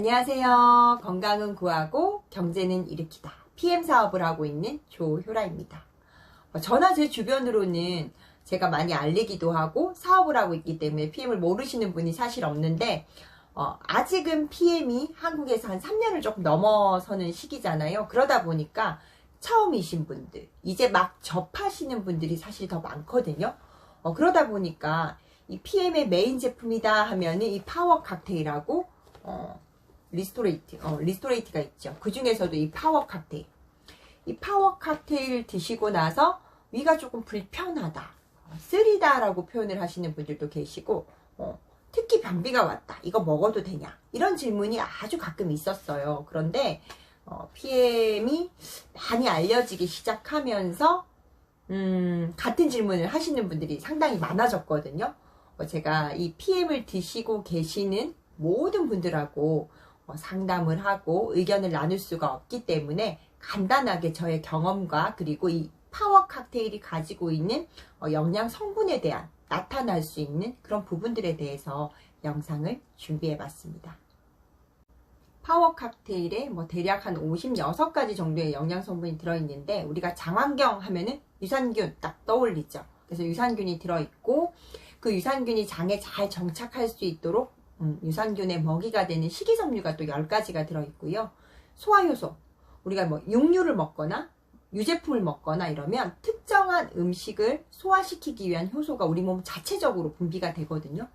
안녕하세요. 건강은 구하고 경제는 일으키다. PM 사업을 하고 있는 조효라입니다. 저나 제 주변으로는 제가 많이 알리기도 하고 사업을 하고 있기 때문에 PM을 모르시는 분이 사실 없는데 아직은 PM이 한국에서 한 3년을 조금 넘어서는 시기잖아요. 그러다 보니까 처음이신 분들, 이제 막 접하시는 분들이 사실 더 많거든요. 그러다 보니까 이 PM의 메인 제품이다 하면은 이 파워 칵테일하고 리스토레이트가 있죠. 그 중에서도 이 파워 칵테일. 이 파워 칵테일 드시고 나서 위가 조금 불편하다, 쓰리다라고 표현을 하시는 분들도 계시고, 특히 변비가 왔다, 이거 먹어도 되냐, 이런 질문이 아주 가끔 있었어요. 그런데 PM이 많이 알려지기 시작하면서 같은 질문을 하시는 분들이 상당히 많아졌거든요. 제가 이 PM을 드시고 계시는 모든 분들하고 상담을 하고 의견을 나눌 수가 없기 때문에 간단하게 저의 경험과 그리고 이 파워 칵테일이 가지고 있는 영양 성분에 대한 나타날 수 있는 그런 부분들에 대해서 영상을 준비해 봤습니다. 파워 칵테일에 대략 한 56가지 정도의 영양 성분이 들어있는데, 우리가 장환경 하면은 유산균 딱 떠올리죠. 그래서 유산균이 들어있고, 그 유산균이 장에 잘 정착할 수 있도록 유산균의 먹이가 되는 식이섬유가 또 10가지가 들어있고요. 소화효소, 우리가 육류를 먹거나 유제품을 먹거나 이러면 특정한 음식을 소화시키기 위한 효소가 우리 몸 자체적으로 분비가 되거든요.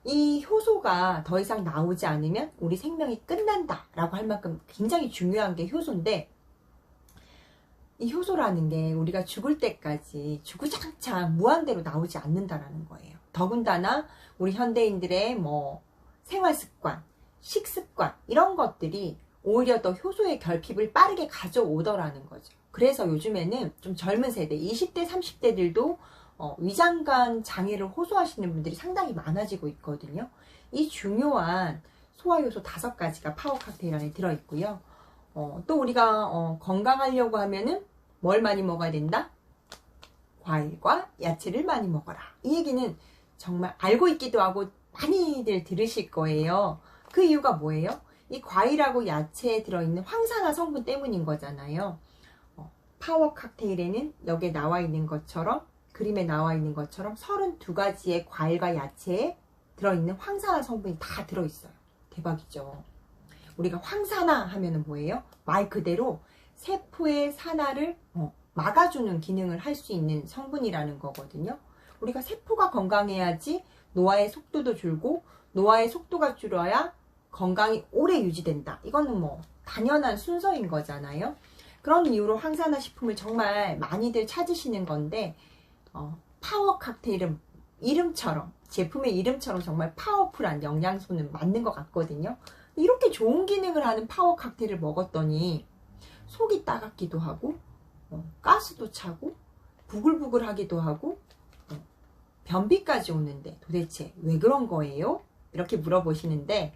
이 효소가 더 이상 나오지 않으면 우리 생명이 끝난다 라고 할 만큼 굉장히 중요한 게 효소인데, 이 효소라는 게 우리가 죽을 때까지 주구장창 무한대로 나오지 않는다라는 거예요. 더군다나 우리 현대인들의 생활습관, 식습관 이런 것들이 오히려 더 효소의 결핍을 빠르게 가져오더라는 거죠. 그래서 요즘에는 좀 젊은 세대, 20대, 30대들도 위장관 장애를 호소하시는 분들이 상당히 많아지고 있거든요. 이 중요한 소화효소 5가지가 파워 칵테일 안에 들어있고요. 또 우리가 건강하려고 하면은 뭘 많이 먹어야 된다? 과일과 야채를 많이 먹어라. 이 얘기는 정말 알고 있기도 하고 많이들 들으실 거예요. 그 이유가 뭐예요? 이 과일하고 야채에 들어있는 황산화 성분 때문인 거잖아요. 파워 칵테일에는 여기에 나와 있는 것처럼, 그림에 나와 있는 것처럼 32가지의 과일과 야채에 들어있는 황산화 성분이 다 들어있어요. 대박이죠. 우리가 황산화 하면은 뭐예요? 말 그대로 세포의 산화를 막아주는 기능을 할 수 있는 성분이라는 거거든요. 우리가 세포가 건강해야지 노화의 속도도 줄고, 노화의 속도가 줄어야 건강이 오래 유지된다. 이거는 당연한 순서인 거잖아요. 그런 이유로 황산화 식품을 정말 많이들 찾으시는 건데, 파워 칵테일은 이름처럼, 제품의 이름처럼 정말 파워풀한 영양소는 맞는 것 같거든요. 이렇게 좋은 기능을 하는 파워 칵테일을 먹었더니 속이 따갑기도 하고, 가스도 차고, 부글부글하기도 하고, 변비까지 오는데 도대체 왜 그런 거예요? 이렇게 물어보시는데,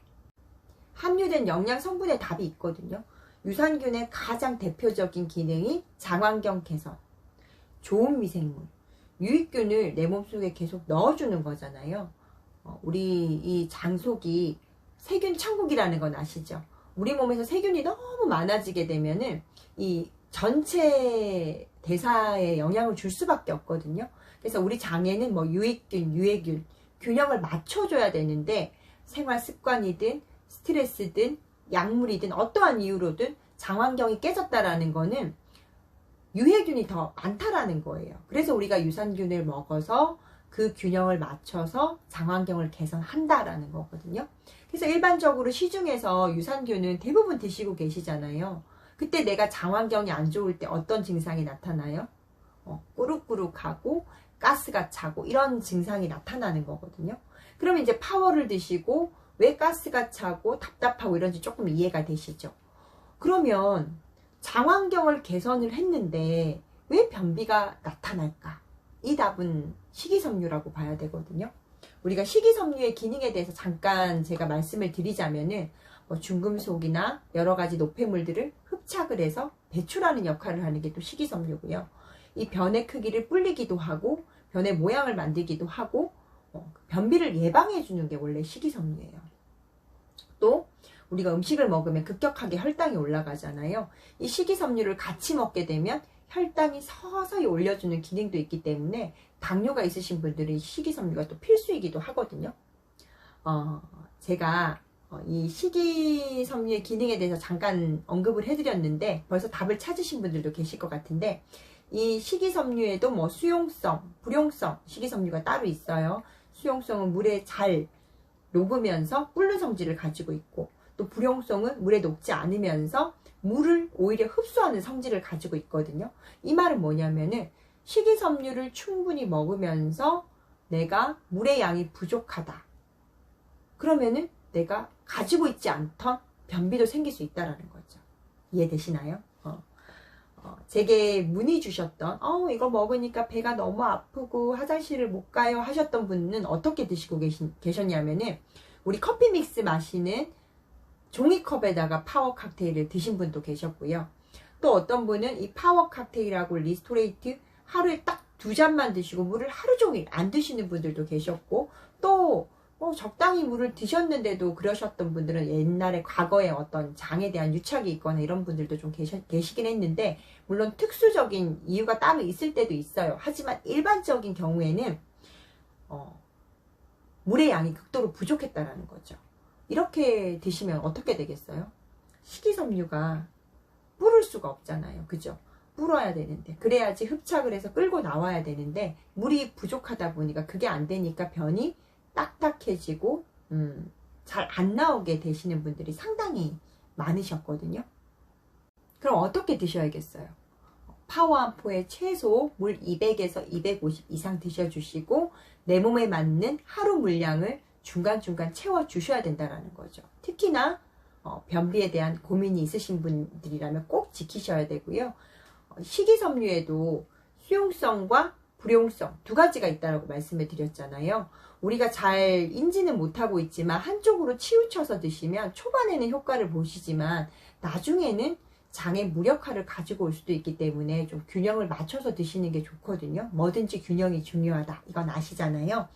함유된 영양 성분의 답이 있거든요. 유산균의 가장 대표적인 기능이 장환경 개선, 좋은 미생물, 유익균을 내 몸속에 계속 넣어주는 거잖아요. 우리 이 장속이 세균 천국이라는 건 아시죠? 우리 몸에서 세균이 너무 많아지게 되면은 이 전체 대사에 영향을 줄 수밖에 없거든요. 그래서 우리 장에는 유익균, 유해균 균형을 맞춰줘야 되는데, 생활 습관이든 스트레스든 약물이든 어떠한 이유로든 장환경이 깨졌다라는 거는 유해균이 더 많다라는 거예요. 그래서 우리가 유산균을 먹어서 그 균형을 맞춰서 장환경을 개선한다라는 거거든요. 그래서 일반적으로 시중에서 유산균은 대부분 드시고 계시잖아요. 그때 내가 장환경이 안 좋을 때 어떤 증상이 나타나요? 꾸룩꾸룩하고 가스가 차고 이런 증상이 나타나는 거거든요. 그러면 이제 파워를 드시고 왜 가스가 차고 답답하고 이런지 조금 이해가 되시죠? 그러면 장환경을 개선을 했는데 왜 변비가 나타날까? 이 답은 식이섬유라고 봐야 되거든요. 우리가 식이섬유의 기능에 대해서 잠깐 제가 말씀을 드리자면은 중금속이나 여러 가지 노폐물들을 흡착을 해서 배출하는 역할을 하는 게 또 식이섬유고요. 이 변의 크기를 불리기도 하고 변의 모양을 만들기도 하고 변비를 예방해 주는 게 원래 식이섬유예요. 또 우리가 음식을 먹으면 급격하게 혈당이 올라가잖아요. 이 식이섬유를 같이 먹게 되면 혈당이 서서히 올려주는 기능도 있기 때문에 당뇨가 있으신 분들은 식이섬유가 또 필수이기도 하거든요. 제가 이 식이섬유의 기능에 대해서 잠깐 언급을 해드렸는데 벌써 답을 찾으신 분들도 계실 것 같은데, 이 식이섬유에도 뭐 수용성, 불용성 식이섬유가 따로 있어요. 수용성은 물에 잘 녹으면서 끓는 성질을 가지고 있고, 또 불용성은 물에 녹지 않으면서 물을 오히려 흡수하는 성질을 가지고 있거든요. 이 말은 뭐냐면은 식이섬유를 충분히 먹으면서 내가 물의 양이 부족하다, 그러면은 내가 가지고 있지 않던 변비도 생길 수 있다라는 거죠. 이해되시나요? 제게 문의 주셨던 이거 먹으니까 배가 너무 아프고 화장실을 못 가요 하셨던 분은 어떻게 드시고 계셨냐면은 우리 커피 믹스 마시는 종이컵에다가 파워 칵테일을 드신 분도 계셨고요. 또 어떤 분은 이 파워 칵테일하고 리스토레이트 하루에 딱 2잔만 드시고 물을 하루 종일 안 드시는 분들도 계셨고, 또 적당히 물을 드셨는데도 그러셨던 분들은 옛날에 과거에 어떤 장에 대한 유착이 있거나 이런 분들도 좀 계시긴 했는데, 물론 특수적인 이유가 따로 있을 때도 있어요. 하지만 일반적인 경우에는 물의 양이 극도로 부족했다라는 거죠. 이렇게 드시면 어떻게 되겠어요? 식이섬유가 불을 수가 없잖아요. 그죠? 불어야 되는데, 그래야지 흡착을 해서 끌고 나와야 되는데 물이 부족하다 보니까 그게 안 되니까 변이 딱딱해지고 잘 안 나오게 되시는 분들이 상당히 많으셨거든요. 그럼 어떻게 드셔야겠어요? 파워암포에 최소 물 200에서 250 이상 드셔주시고 내 몸에 맞는 하루 물량을 중간중간 채워주셔야 된다는 거죠. 특히나 변비에 대한 고민이 있으신 분들이라면 꼭 지키셔야 되고요. 식이섬유에도 수용성과 불용성 두 가지가 있다고 말씀을 드렸잖아요. 우리가 잘 인지는 못하고 있지만 한쪽으로 치우쳐서 드시면 초반에는 효과를 보시지만 나중에는 장의 무력화를 가지고 올 수도 있기 때문에 좀 균형을 맞춰서 드시는 게 좋거든요. 뭐든지 균형이 중요하다, 이건 아시잖아요.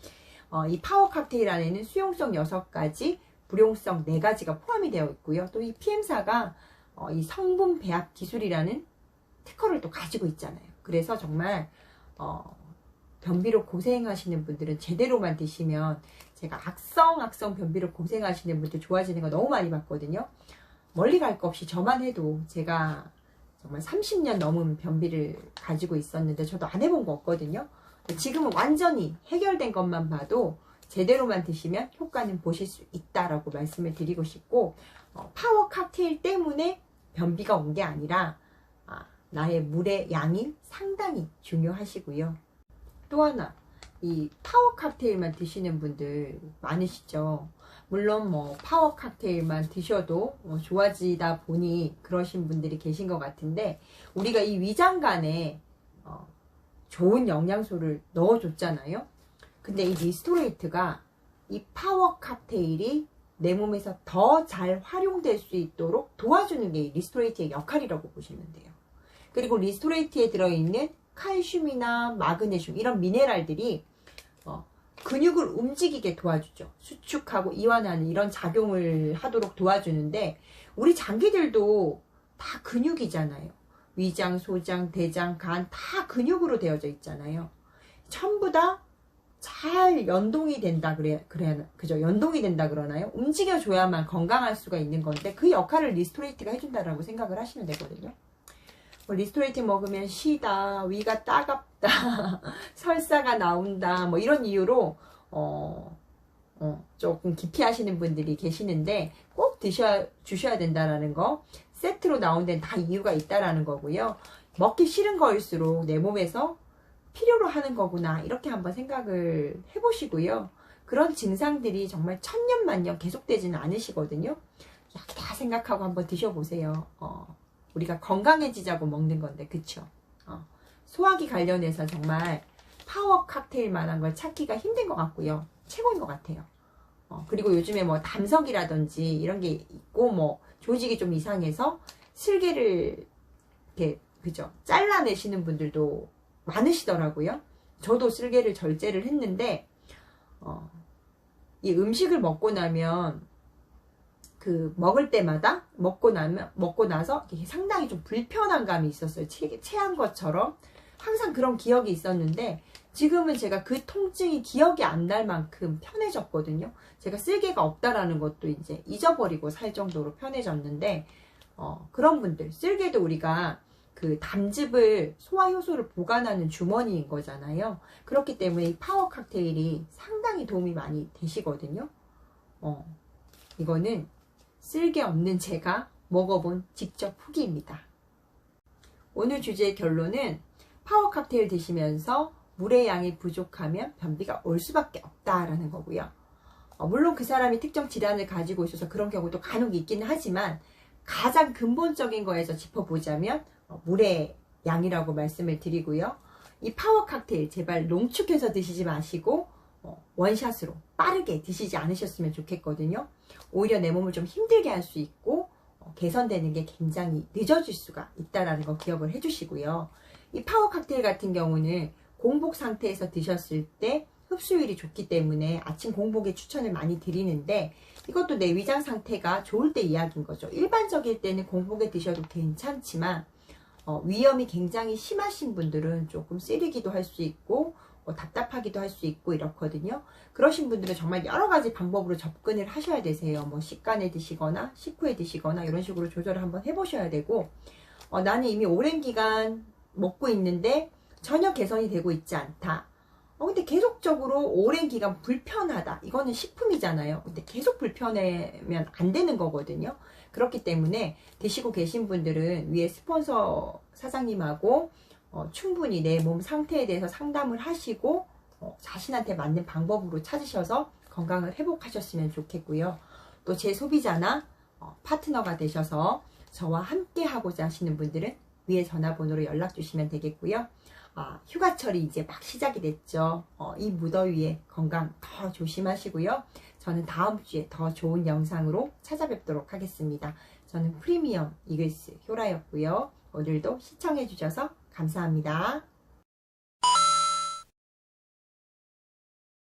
이 파워 칵테일 안에는 수용성 6가지, 불용성 4가지가 포함이 되어 있고요. 또 이 PM사가 이 성분 배합 기술이라는 특허를 또 가지고 있잖아요. 그래서 정말 변비로 고생하시는 분들은 제대로만 드시면, 제가 악성 변비로 고생하시는 분들 좋아지는 거 너무 많이 봤거든요. 멀리 갈 거 없이 저만 해도 제가 정말 30년 넘은 변비를 가지고 있었는데 저도 안 해본 거 없거든요. 지금은 완전히 해결된 것만 봐도 제대로만 드시면 효과는 보실 수 있다라고 말씀을 드리고 싶고, 파워 칵테일 때문에 변비가 온 게 아니라 나의 물의 양이 상당히 중요하시고요. 또 하나, 이 파워 칵테일만 드시는 분들 많으시죠. 물론 뭐 파워 칵테일만 드셔도 좋아지다 보니 그러신 분들이 계신 것 같은데, 우리가 이 위장간에 좋은 영양소를 넣어줬잖아요. 근데 이 리스토레이트가 이 파워 칵테일이 내 몸에서 더 잘 활용될 수 있도록 도와주는 게 리스토레이트의 역할이라고 보시면 돼요. 그리고 리스토레이트에 들어있는 칼슘이나 마그네슘 이런 미네랄들이 근육을 움직이게 도와주죠. 수축하고 이완하는 이런 작용을 하도록 도와주는데, 우리 장기들도 다 근육이잖아요. 위장, 소장, 대장, 간 다 근육으로 되어져 있잖아요. 전부 다 잘 연동이 된다 그죠? 연동이 된다 그러나요? 움직여줘야만 건강할 수가 있는 건데 그 역할을 리스토레이트가 해준다라고 생각을 하시면 되거든요. 리스토레이트 먹으면 쉬다, 위가 따갑다, 설사가 나온다, 뭐 이런 이유로 조금 기피하시는 분들이 계시는데 꼭 주셔야 된다라는 거, 세트로 나온 데는 다 이유가 있다라는 거고요. 먹기 싫은 거일수록 내 몸에서 필요로 하는 거구나, 이렇게 한번 생각을 해보시고요. 그런 증상들이 정말 천년만년 계속되지는 않으시거든요. 이렇게 다 생각하고 한번 드셔보세요. 우리가 건강해지자고 먹는 건데, 그쵸? 소화기 관련해서 정말 파워 칵테일 만한 걸 찾기가 힘든 것 같고요. 최고인 것 같아요. 그리고 요즘에 뭐 담석이라든지 이런 게 있고, 뭐 조직이 좀 이상해서 슬개를 이렇게, 그죠? 잘라내시는 분들도 많으시더라고요. 저도 슬개를 절제를 했는데, 이 음식을 먹고 나면 그 먹을 때마다 먹고 나서 상당히 좀 불편한 감이 있었어요. 체한 것처럼 항상 그런 기억이 있었는데 지금은 제가 그 통증이 기억이 안 날 만큼 편해졌거든요. 제가 쓸개가 없다라는 것도 이제 잊어버리고 살 정도로 편해졌는데 그런 분들, 쓸개도 우리가 그 담즙을 소화 효소를 보관하는 주머니인 거잖아요. 그렇기 때문에 이 파워 칵테일이 상당히 도움이 많이 되시거든요. 이거는 쓸개 없는 제가 먹어본 직접 후기입니다. 오늘 주제의 결론은 파워 칵테일 드시면서 물의 양이 부족하면 변비가 올 수밖에 없다라는 거고요. 물론 그 사람이 특정 질환을 가지고 있어서 그런 경우도 간혹 있기는 하지만 가장 근본적인 거에서 짚어보자면 물의 양이라고 말씀을 드리고요. 이 파워 칵테일 제발 농축해서 드시지 마시고 원샷으로 빠르게 드시지 않으셨으면 좋겠거든요. 오히려 내 몸을 좀 힘들게 할 수 있고 개선되는 게 굉장히 늦어질 수가 있다는 거 기억을 해주시고요. 이 파워 칵테일 같은 경우는 공복 상태에서 드셨을 때 흡수율이 좋기 때문에 아침 공복에 추천을 많이 드리는데 이것도 내 위장 상태가 좋을 때 이야기인 거죠. 일반적일 때는 공복에 드셔도 괜찮지만 위염이 굉장히 심하신 분들은 조금 쓰리기도 할 수 있고 답답하기도 할 수 있고 이렇거든요. 그러신 분들은 정말 여러 가지 방법으로 접근을 하셔야 되세요. 뭐 식간에 드시거나 식후에 드시거나 이런 식으로 조절을 한번 해보셔야 되고 나는 이미 오랜 기간 먹고 있는데 전혀 개선이 되고 있지 않다. 근데 계속적으로 오랜 기간 불편하다. 이거는 식품이잖아요. 근데 계속 불편하면 안 되는 거거든요. 그렇기 때문에 드시고 계신 분들은 위에 스폰서 사장님하고 충분히 내 몸 상태에 대해서 상담을 하시고 자신한테 맞는 방법으로 찾으셔서 건강을 회복하셨으면 좋겠고요. 또 제 소비자나 파트너가 되셔서 저와 함께 하고자 하시는 분들은 위에 전화번호로 연락 주시면 되겠고요. 휴가철이 이제 막 시작이 됐죠. 이 무더위에 건강 더 조심하시고요. 저는 다음 주에 더 좋은 영상으로 찾아뵙도록 하겠습니다. 저는 프리미엄 이글스 효라였고요. 오늘도 시청해 주셔서 감사합니다.